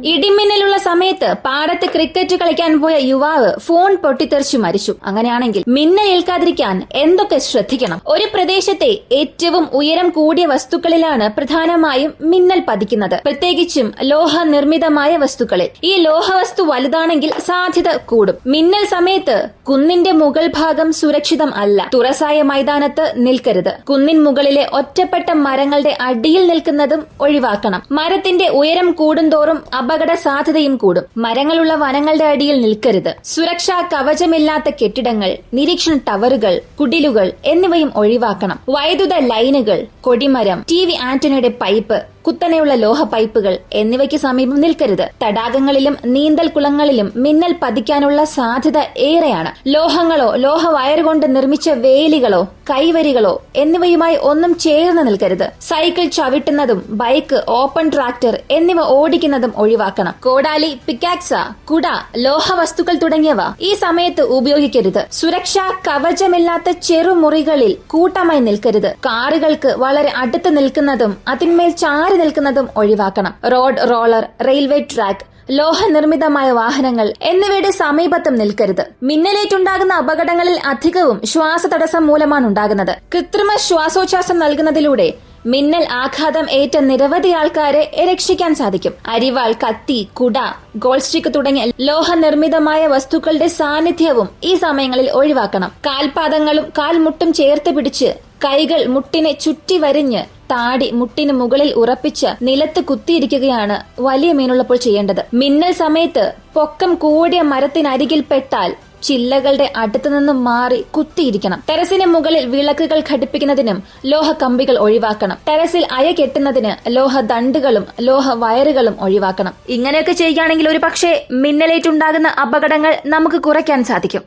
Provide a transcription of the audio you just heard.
ഇടിമിന്നലുള്ള സമയത്ത് പാടത്ത് ക്രിക്കറ്റ് കളിക്കാൻ പോയ യുവാവ് ഫോൺ പൊട്ടിത്തെറിച്ചു മരിച്ചു. അങ്ങനെയാണെങ്കിൽ മിന്നൽ ഏൽക്കാതിരിക്കാൻ എന്തൊക്കെ ശ്രദ്ധിക്കണം? ഒരു പ്രദേശത്തെ ഏറ്റവും ഉയരം കൂടിയ വസ്തുക്കളിലാണ് പ്രധാനമായും മിന്നൽ പതിക്കുന്നത്, പ്രത്യേകിച്ചും ലോഹ നിർമ്മിതമായ വസ്തുക്കളിൽ. ഈ ലോഹവസ്തു വലുതാണെങ്കിൽ സാധ്യത കൂടും. മിന്നൽ സമയത്ത് കുന്നിന്റെ മുകൾ ഭാഗം സുരക്ഷിതം അല്ല. തുറസായ മൈതാനത്ത് നിൽക്കരുത്. കുന്നിൻ മുകളിലെ ഒറ്റപ്പെട്ട മരങ്ങളുടെ അടിയിൽ നിൽക്കുന്നതും ഒഴിവാക്കണം. മരത്തിന്റെ ഉയരം കൂടുന്തോറും അപകട സാധ്യതയും കൂടും. മരങ്ങളുള്ള വനങ്ങളുടെ അടിയിൽ നിൽക്കരുത്. സുരക്ഷാ കവചമില്ലാത്ത കെട്ടിടങ്ങൾ, നിരീക്ഷണ ടവറുകൾ, കുടിലുകൾ എന്നിവയും ഒഴിവാക്കണം. വൈദ്യുത ലൈനുകൾ, കൊടിമരം, ടിവി ആന്റിനയുടെ പൈപ്പ്, കുത്തനെയുള്ള ലോഹ പൈപ്പുകൾ എന്നിവയ്ക്ക് സമീപം നിൽക്കരുത്. തടാകങ്ങളിലും നീന്തൽ കുളങ്ങളിലും മിന്നൽ പതിക്കാനുള്ള സാധ്യത ഏറെയാണ്. ലോഹങ്ങളോ ലോഹ വയർ കൊണ്ട് നിർമ്മിച്ച വേലികളോ കൈവരികളോ എന്നിവയുമായി ഒന്നും ചേർന്ന് നിൽക്കരുത്. സൈക്കിൾ ചവിട്ടുന്നതും ബൈക്ക്, ഓപ്പൺ ട്രാക്ടർ എന്നിവ ഓടിക്കുന്നതും ഒഴിവാക്കണം. കോടാലി, പിക്കാക്സ, കുട, ലോഹവസ്തുക്കൾ തുടങ്ങിയവ ഈ സമയത്ത് ഉപയോഗിക്കരുത്. സുരക്ഷാ കവചമില്ലാത്ത ചെറുമുറികളിൽ കൂട്ടമായി നിൽക്കരുത്. കാറുകൾക്ക് വളരെ അടുത്ത് നിൽക്കുന്നതും അതിന്മേൽ ചാരി നിൽക്കുന്നതും ഒഴിവാക്കണം. റോഡ്, റോളർ, റെയിൽവേ ട്രാക്ക്, ലോഹ നിർമ്മിതമായ വാഹനങ്ങൾ എന്നിവയുടെ സമീപത്തും നിൽക്കരുത്. മിന്നലേറ്റുണ്ടാകുന്ന അപകടങ്ങളിൽ അധികവും ശ്വാസതടസ്സം മൂലമാണ് ഉണ്ടാകുന്നത്. കൃത്രിമ ശ്വാസോച്ഛ്വാസം നൽകുന്നതിലൂടെ മിന്നൽ ആഘാതം ഏറ്റ നിരവധി ആൾക്കാരെ രക്ഷിക്കാൻ സാധിക്കും. അരിവാൾ, കത്തി, കുട, ഗോൾ സ്റ്റിക്ക് തുടങ്ങിയ ലോഹ നിർമ്മിതമായ വസ്തുക്കളുടെ സാന്നിധ്യവും ഈ സമയങ്ങളിൽ ഒഴിവാക്കണം. കാൽപാദങ്ങളും കാൽമുട്ടും ചേർത്ത് പിടിച്ച് കൈകൾ മുട്ടിനെ ചുറ്റി വരിഞ്ഞ് താടി മുട്ടിന് മുകളിൽ ഉറപ്പിച്ച് നിലത്ത് കുത്തിയിരിക്കുകയാണ് വലിയ മീനുള്ളപ്പോൾ ചെയ്യേണ്ടത്. മിന്നൽ സമയത്ത് പൊക്കം കൂടിയ മരത്തിനരികിൽ പെട്ടാൽ ചില്ലകളുടെ അടുത്തുനിന്നും മാറി കുത്തിയിരിക്കണം. ടെറസിന് മുകളിൽ വിളക്കുകൾ ഘടിപ്പിക്കുന്നതിനും ലോഹ കമ്പികൾ ഒഴിവാക്കണം. ടെറസിൽ അയ കെട്ടുന്നതിന് ലോഹ ദണ്ടുകളും ലോഹ വയറുകളും ഒഴിവാക്കണം. ഇങ്ങനെയൊക്കെ ചെയ്യുകയാണെങ്കിൽ ഒരു പക്ഷേ മിന്നലേറ്റുണ്ടാകുന്ന അപകടങ്ങൾ നമുക്ക് കുറയ്ക്കാൻ സാധിക്കും.